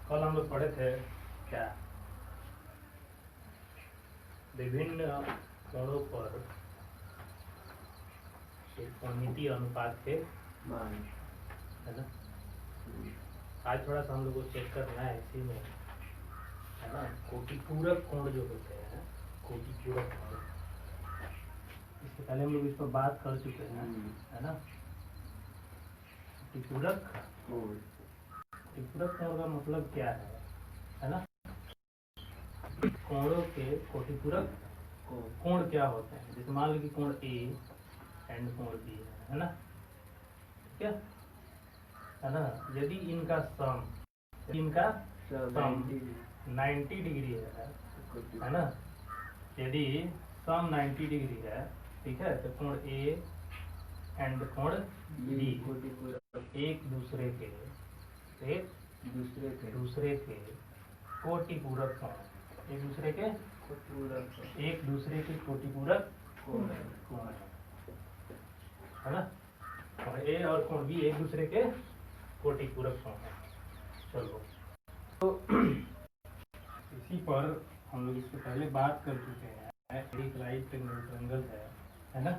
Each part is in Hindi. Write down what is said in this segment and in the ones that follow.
कल हम लोग पढ़े थे क्या, विभिन्न कोणों पर कोणमितीय अनुपात के मान, है ना। आज थोड़ा सा हम लोग को चेक करना है इसी में, है ना। कोटिपूरक कोण जो होते हैं, कोटिपूरक कोण, इससे पहले हम लोग इस पर बात कर चुके हैं, है ना। कोटिपूरक कोण, कोटिपूरक कोण का मतलब क्या है ना। कोणों के कोटिपूरक कोण क्या होते हैं। जैसे मान लो कि कोण ए एंड कोण बी है ना, क्या है ना। यदि इनका सम 90 डिग्री है ना। यदि सम 90 डिग्री है, ठीक है, तो कोण ए एंड कोण बी एक दूसरे के कोटिपूरक कोण, एक दूसरे के कोटिपूरक कोण है ना। कोण ए और कोण बी एक दूसरे के कोटिपूरक कोण है। चलो, तो इसी पर हम लोग इससे पहले बात कर चुके हैं। एक राइट एंगल ट्रायंगल है ना।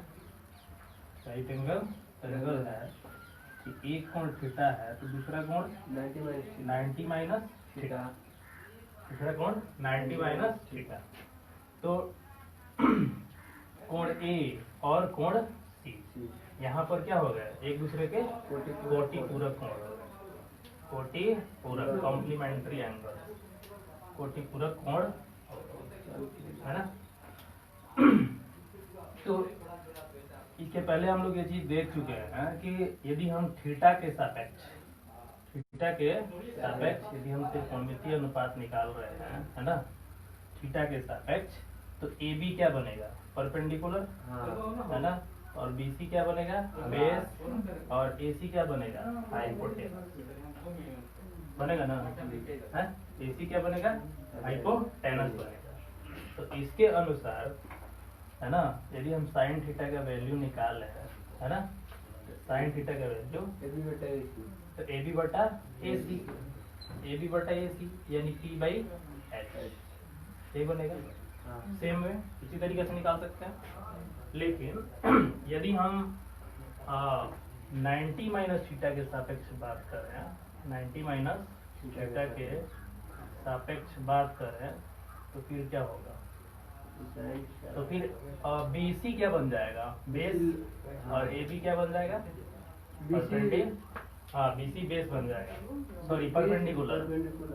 राइट एंगल ट्रायंगल है कि एक कोण थीटा है तो दूसरा कोण 90 माइनस थीटा, दूसरा कोण 90 माइनस थीटा। तो कोण ए और कोण सी यहाँ पर क्या हो गया, एक दूसरे के कोटिपूरक कोण, कोटिपूरक कॉम्प्लीमेंट्री एंगल, कोटिपूरक कोण है ना। तो इसके पहले हम लोग ये चीज देख चुके हैं कि यदि हम थीटा के सापेक्ष यदि हम त्रिकोणमितीय अनुपात निकाल रहे हैं, है ना, थीटा के सापेक्ष, तो ए बी क्या बनेगा, परपेंडिकुलर, है ना। और बी सी क्या बनेगा, बेस, और ए सी क्या बनेगा, हाइपोटेनस बनेगा ना, है। ए सी क्या बनेगा, हाइपोटेनस बनेगा। तो इसके अनुसार, है ना, यदि हम साइन थीटा का वैल्यू निकाल रहे हैं, है ना, साइन थीटा का वैल्यू तो ए बी बटा ए सी यानी P बाई H, ये बनेगा। सेम वे इसी तरीके से निकाल सकते हैं। लेकिन यदि हम 90 माइनस थीटा के सापेक्ष बात कर रहे हैं, 90 माइनस थीटा के सापेक्ष बात कर रहे हैं, तो फिर क्या होगा, तो फिर BC क्या बन जाएगा, बेस, और AB क्या बन जाएगा, BC बेस बन जाएगा, सॉरी परपेंडिकुलर,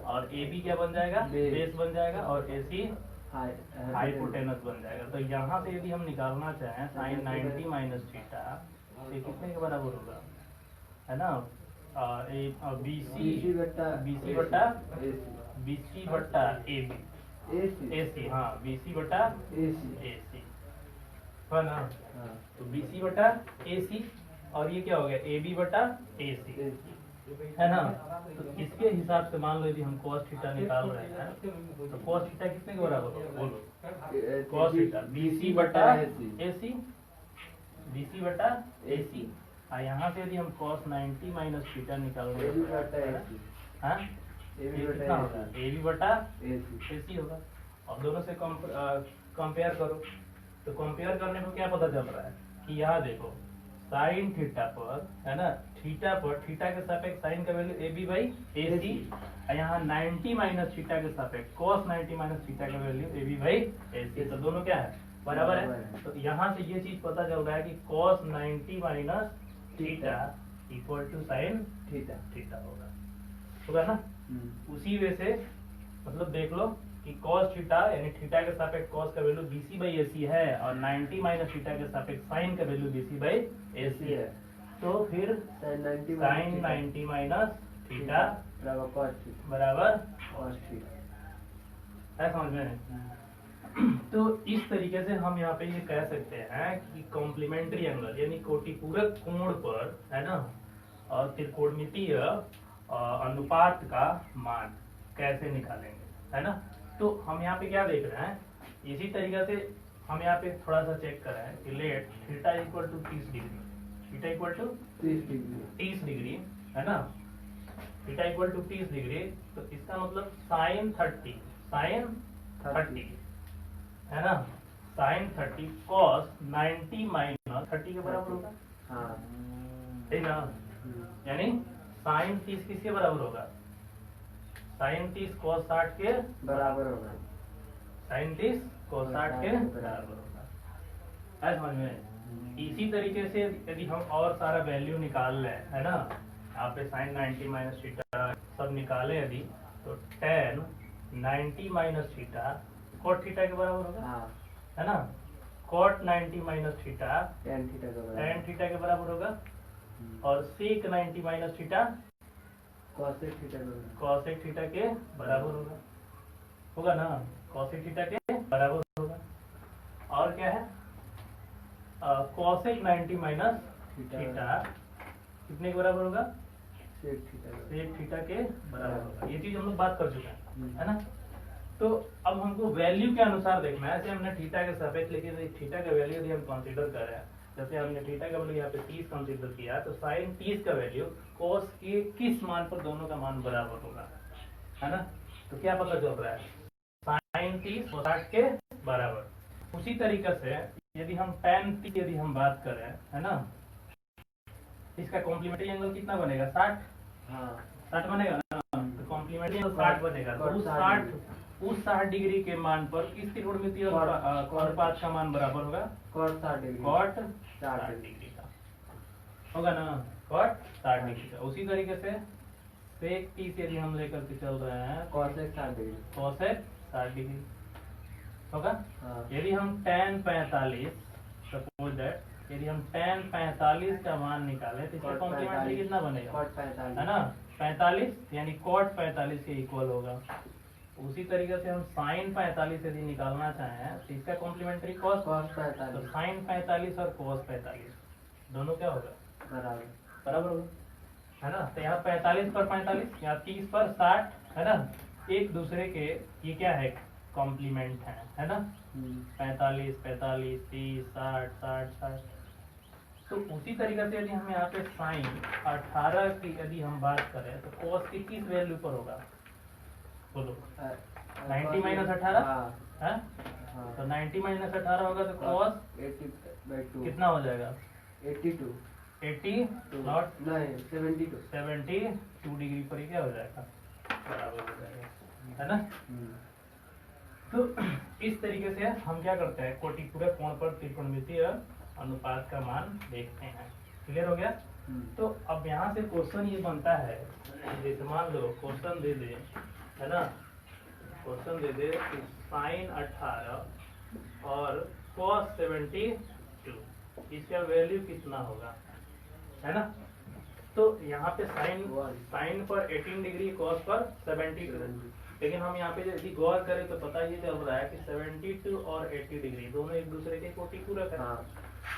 और AB क्या बन जाएगा, बेस बन जाएगा, और AC हाइपोटेनस बन जाएगा। तो यहाँ से यदि हम निकालना चाहें साइन 90 माइनस थीटा, ये कितने के बराबर होगा, है ना, BC बट्टा AC, हाँ, BC बट्टा AC है ना। तो BC बट्टा AC, और ये क्या हो गया, AB बट्टा AC, है ना। तो इसके हिसाब से मान लो यदि हम cos थीटा निकाल रहे हैं, तो cos थीटा कितने के बराबर होगा, बोलो, cos थीटा BC बट्टा AC, और यहाँ से यदि हम cos 90 माइनस थीटा निकाल रहे हैं, हाँ, ये कितना होगा, AB बटा AC होगा। और दोनों से कंपेयर करो, तो कंपेयर करने पर क्या पता चल रहा है कि यहाँ देखो साइन थीटा पर, है ना, थीटा के सापेक्ष साइन का वैल्यू AB बाई AC, और यहाँ 90 माइनस थीटा के सापेक्ष cos 90 माइनस थीटा का वैल्यू AB बाई AC, तो दोनों क्या है, बराबर है। तो यहाँ से ये चीज पता चल रहा है कि cos 90 minus theta equal to sine theta होगा ना। उसी वे से मतलब देख लो कि cos थीटा यानी थीटा के सापेक्ष cos का वैल्यू BC बाई AC है, और 90 माइनस थीटा के सापेक्ष साइन का वैल्यू BC बाई AC है। तो फिर साइन 90 माइनस थीटा बराबर cos थीटा, है समझ में। तो इस तरीके से हम यहाँ पे ये कह सकते हैं कि कॉम्प्लीमेंट्री एंगल यानी कोटिपूरक कोण पर, है ना, और त्रिकोणमितीय अनुपात का मान कैसे निकालेंगे, है ना। तो हम यहाँ पे क्या देख रहे हैं, इसी तरीके से हम यहाँ पे थोड़ा सा चेक कर रहे हैं कि let theta equal to 30 degree, है ना। थीटा इक्वल टू 30 डिग्री, तो इसका मतलब साइन 30 है ना, साइन 30 कॉस 90 माइनस 30 के बराबर होगा। हाँ ठीक ना, यानी साइन 30 किसके बराबर होगा, साइन 30 कॉस 60 के बराबर होगा, साइन 30 कॉस 60 के बराबर होगा। है समझ में। इसी तरीके से यदि हम और सारा वैल्यू निकाल लें, है ना, यहाँ पे साइन 90 माइनस थीटा सब निकाले यदि, तो tan 90 minus theta cot theta के बराबर होगा। हाँ है ना, cot 90 minus theta tan theta का बराबर, tan थीटा के बराबर होगा, और sec 90 minus theta cosec theta का बराबर, कॉसेक थीटा के बराबर होगा ना, कॉसेक थीटा के बराबर होगा। और क्या है, कॉसेक 90 माइनस थीटा कितने के बराबर होगा, sec थीटा का, सेक थीटा के बराबर होगा। ये चीज हम लोग बात कर चुके हैं, है ना। तो अब हमको वैल्यू के अनुसार देखना है, जैसे हमने थीटा के सापेक्ष लेकिन थीटा का वैल्यू यदि हम कंसीडर कर रहे हैं, जैसे हमने थीटा का वैल्यू यहाँ पे 30 कंसीडर किया, तो साइन 30 का वैल्यू कोस के किस मान पर दोनों का मान बराबर होगा, है ना। तो क्या पता चल रहा है, साइन 30 और 60 के बराबर। उसी तरीके से यदि हम tan 30 यदि हम बात करें, है ना, इसका कॉम्प्लीमेंट्री एंगल कितना बनेगा, 60 हाँ 60 बनेगा ना, तो कॉम्प्लीमेंट्री एंगल 60 बनेगा। तो उस 60 डिग्री के मान पर किसकी त्रिकोणमिति अनुपात का मान बराबर होगा, cot 60 डिग्री, कॉट 60 डिग्री का होगा ना, कॉट 60 डिग्री का। उसी तरीके से सेक 30 यदि हम लेकर के चल रहे हैं, cosec 60 डिग्री, कॉसेक 60 डिग्री होगा। हाँ यदि हम tan 45 सपोज दैट यदि हम tan 45 का मान निकालें, तो इसका Cot कॉम्प्लीमेंट्री 45 कितना बनेगा, cot 45, है ना, 45 यानी cot 45 के इक्वल होगा। उसी तरीके से हम साइन 45 यदि निकालना चाहें, तो इसका कॉम्प्लीमेंट्री cos, cos तो 45 साइन 45 और cos 45 दोनों क्या होगा, बराबर, बराबर होगा, है ना। तो यहाँ 45 पर 45, यहाँ 30 पर 60, है ना, एक दूसरे के ये क्या है, कॉम्प्लीमेंट है ना, 45 45 30 60 60 60। तो उसी तरीके से यदि हम यहाँ पे साइन 18 की यदि हम बात करें, तो cos की किस वैल्यू पर होगा, बोलो, 90 माइनस 18 है, तो 90 माइनस 18 होगा, तो cos 80/2 कितना हो जाएगा, 82 80 नॉट नहीं 72 72 डिग्री पर ही क्या हो जाएगा, बराबर हो जाएगा, है ना। तो इस तरीके से हम क्या करते हैं, कोटिपूरक कोण पर त्रिकोणमितीय अनुपात का मान देखते हैं। क्लियर हो गया। तो अब यहाँ से क्वेश्चन ये बनता है, जैसे मान लो क्वेश्चन दे दे, है ना, क्वेश्चन दे दे कि साइन 18 और cos 72 इसका वैल्यू कितना होगा, है ना। तो यहाँ पे साइन पर 18 डिग्री, cos पर 72, लेकिन हम यहाँ पे यदि गौर करें तो पता ये चल रहा है कि 72 और 80 डिग्री दोनों एक दूसरे के कोटिपूरक है।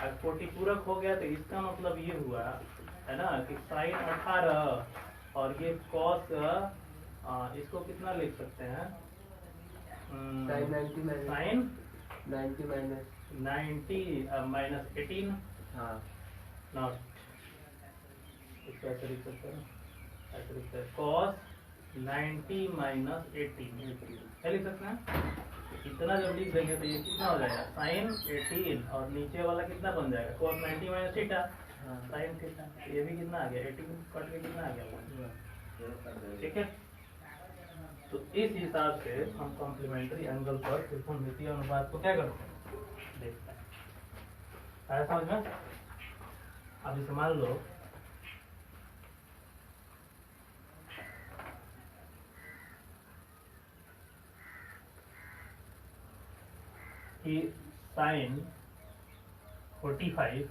अब कोटिपूरक हो गया तो इसका मतलब ये हुआ, है ना, कि साइन 18 और ये cos, इसको कितना लिख सकते हैं, साइन 90 माइनस 18, नॉट इसको ऐसे लिख सकते हैं, ऐसे लिखते हैं cos 90 माइनस 18 क्या लिख सकते हैं। इतना जब लिख देंगे तो ये कितना हो जाएगा, साइन 18 और नीचे वाला कितना बन जाएगा, cos 90 minus theta sine theta, ये भी कितना आ गया, 18 कट के कितना आ गया, ठीक है। तो इस हिसाब से हम कॉम्प्लीमेंट्री एंगल पर त्रिकोणमितीय अनुपात को क्या करते हैं, देखते हैं। आया समझ में। अब इसे मान लो कि साइन 45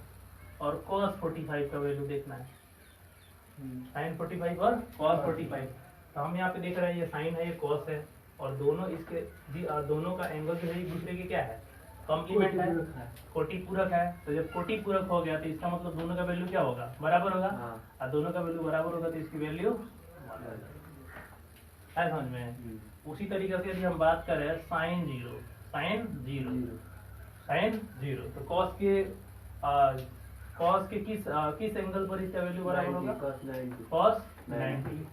और cos 45 का वैल्यू देखना है, साइन 45 और cos 45। तो हम यहाँ पे देख रहे हैं ये साइन है, ये cos है, और दोनों इसके दोनों का एंगल जो है एक दूसरे के क्या है, कॉम्प्लीमेंट है, कोटिपूरक है। तो जब कोटिपूरक हो गया तो इसका मतलब दोनों का वैल्यू क्या होगा, बराबर होगा, और दोनों का वैल्यू बराबर होगा तो इसकी वैल्यू है समझ में। उसी तरीके से यदि हम बात करें साइन 0 तो cos के किस एंगल पर इसका वैल्यू बराबर होगा, cos 90,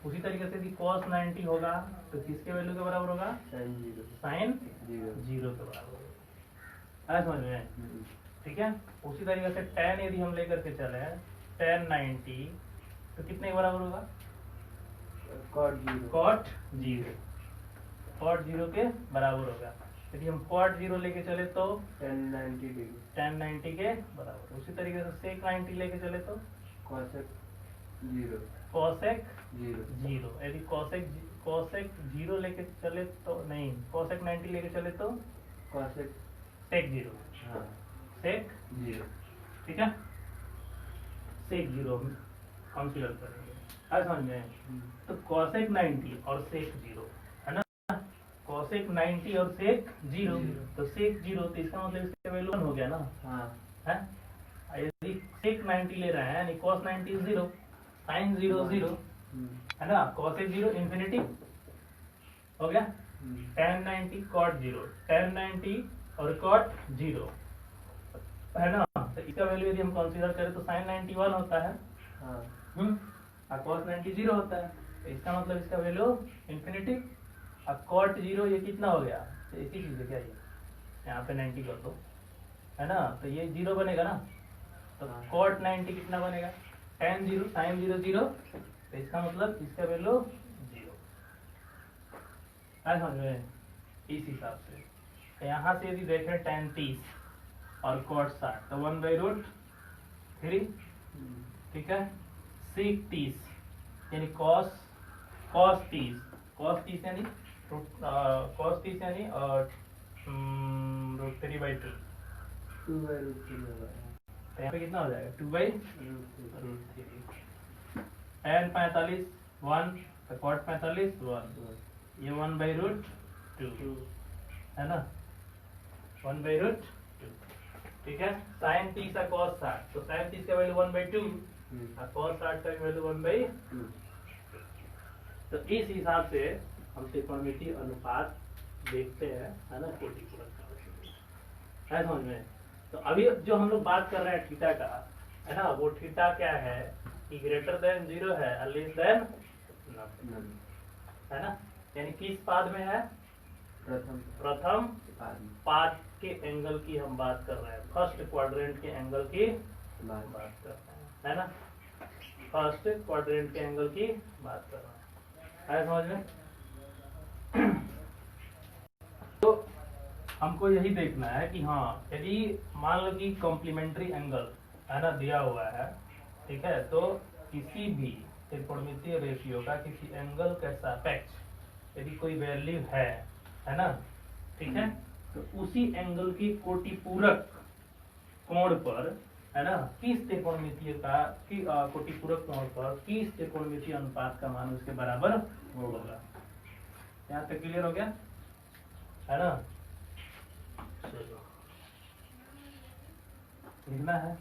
उसी तरीके से यदि cos 90 होगा तो किसके वैल्यू के बराबर होगा? साइन जीरो साइन जीरो 0 के बराबर होगा। आया समझ में? ठीक है। उसी तरीके से tan यदि हम लेकर के चले tan 90 तो कितने के बराबर होगा? कॉट जीरो cot 0, cot 0 के बराबर होगा। यदि हम cot 0 लेके चले तो टेन 90 डिग्री tan 90 के बराबर। उसी तरीके से sec 90 लेके चले तो कॉसेक जीरो cosec जीरो 0। यदि cosec 0 लेके चले तो नहीं, cosec 90 लेके चले तो कॉसेक sec 0, हाँ sec जीरो ठीक है, sec 0 हम कंसीडर करेंगे। आज समझ में? तो cosec 90 और sec 0 है ना, cosec 90 और sec 0, तो sec 0 तो इसका मतलब इसका वैल्यू 1 हो गया ना, हाँ है। यदि sec 90 ले रहे हैं यानी cos 90 0, sin 0 0 है ना, cosec 0 इंफिनिटी हो गया, tan 90 cot 0, tan 90 और cot 0 है ना। तो इसका वैल्यू यदि हम कंसीडर करें तो sin 90 1 होता है, हाँ और cos 90 0 होता है। तो इसका मतलब इसका वैल्यू इंफिनिटी। अब cot 0 ये कितना हो गया? तो इसी चीज है क्या, ये यहाँ पे 90 कर दो है ना, तो ये 0 बनेगा ना। तो हाँ। cot 90 कितना बनेगा? tan 0 sin 0 0, तो इसका मतलब इसका वैल्यू 0। समझ में? इस हिसाब से तो यहाँ से यदि देखें tan 30 और cot 60 तो 1/√3, ठीक है। sec 30 यानी cos 30 यानी cos 30 यानी √3/2, टू बाई रूट थ्री होगा तो यहाँ पे कितना हो जाएगा? 2/√3। tan 45 1, तो cot 45 1, ये 1/√2 है ना, 1/√2 ठीक है। sin 30 और cos 60 तो sin 30 का वैल्यू 1/2 और cos 60 का वैल्यू 1/2। तो इस हिसाब से हम त्रिकोणमितीय अनुपात देखते हैं, है ना, कोटि पूरक का। है समझ में? तो अभी जो हम लोग बात कर रहे हैं थीटा का, है ना, वो थीटा क्या है कि ग्रेटर देन 0 है और लेस देन है ना, यानी किस पाद में है? प्रथम पाद के एंगल की हम बात कर रहे हैं, फर्स्ट क्वाड्रेंट के एंगल की बात कर रहे हैं, है ना, फर्स्ट क्वाड्रेंट के एंगल की बात कर रहे हैं। है समझ में? तो हमको यही देखना है कि हाँ, यदि मान लो कि कॉम्प्लीमेंट्री एंगल है ना दिया हुआ है, ठीक है, तो किसी भी त्रिकोणमितीय रेशियो का किसी एंगल के सापेक्ष यदि कोई वैल्यू है ना, ठीक है, तो उसी एंगल की कोटि पूरक कोण पर, है ना, किस त्रिकोणमितीय का कोटि पूरक कोण पर किस त्रिकोणमितीय अनुपात का मान उसके बराबर होगा। यहाँ तक क्लियर हो गया, है ना? चलो लिखना है।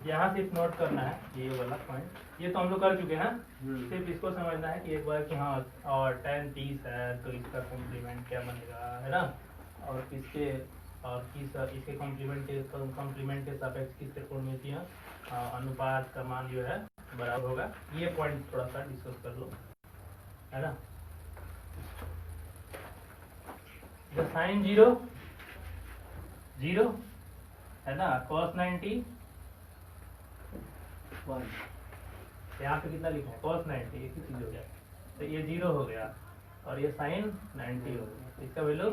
यहाँ सिर्फ नोट करना है ये वाला पॉइंट, ये तो हम लोग कर चुके हैं, सिर्फ इसको समझना है कि एक बार कि हाँ, और tan 30 है तो इसका कॉम्प्लीमेंट क्या बनेगा, है ना, और किसके और किस इसके कॉम्प्लीमेंट के सापेक्ष किस त्रिकोणमितीय अनुपात का मान जो है बराबर होगा। ये पॉइंट थोड़ा सा डिस्कस कर लो, है ना। sin 0 0 है ना, cos 90 1, यहाँ पे कितना लिखा है? cos 90, एक ही चीज हो गया, तो ये 0 हो गया और ये sin 90 हो गया, इसका वैल्यू